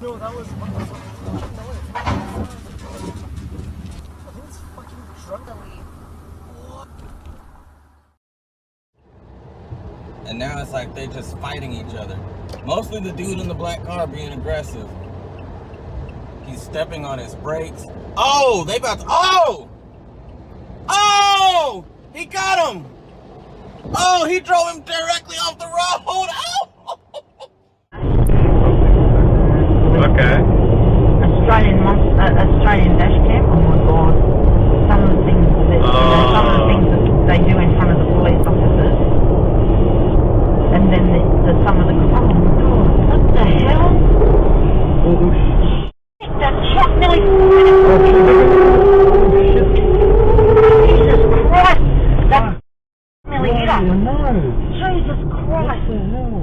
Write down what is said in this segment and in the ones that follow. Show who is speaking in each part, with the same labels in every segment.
Speaker 1: No, that was what the fuck? No, it's fucking drunk. What?
Speaker 2: And now it's like they're just fighting each other. Mostly the dude in the black car being aggressive. He's stepping on his brakes. Oh, they about to, oh! Oh! He got him! Oh, he drove him directly off the road! Oh!
Speaker 3: Okay.
Speaker 4: Australian dashcam. Oh my god! Some of the things that they do in front of the police officers, and then some of the. Oh my god! What the hell? Oh shit! That truck nearly. Oh shit! Jesus Christ! That nearly hit us. Jesus Christ! What the hell?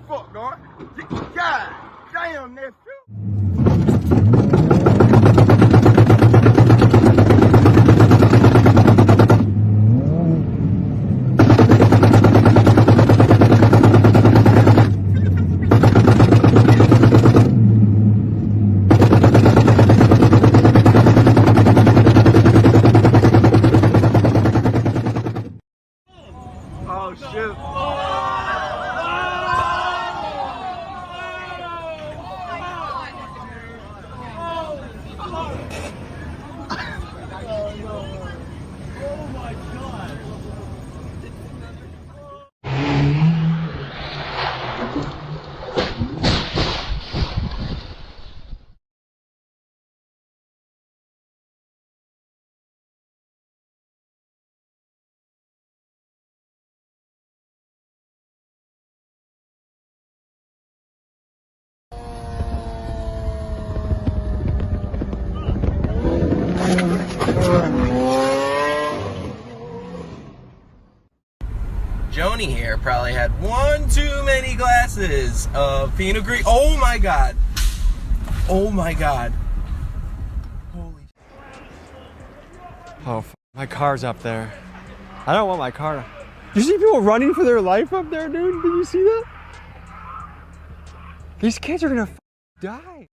Speaker 3: Fuck, dog. God damn, nephew. Oh shit.
Speaker 2: Joni here probably had one too many glasses of Pinot Gris. Oh my god. Oh my god. Holy.
Speaker 5: Oh, my car's up there. I don't want my car. You see people running for their life up there, dude? Did you see that? These kids are gonna die.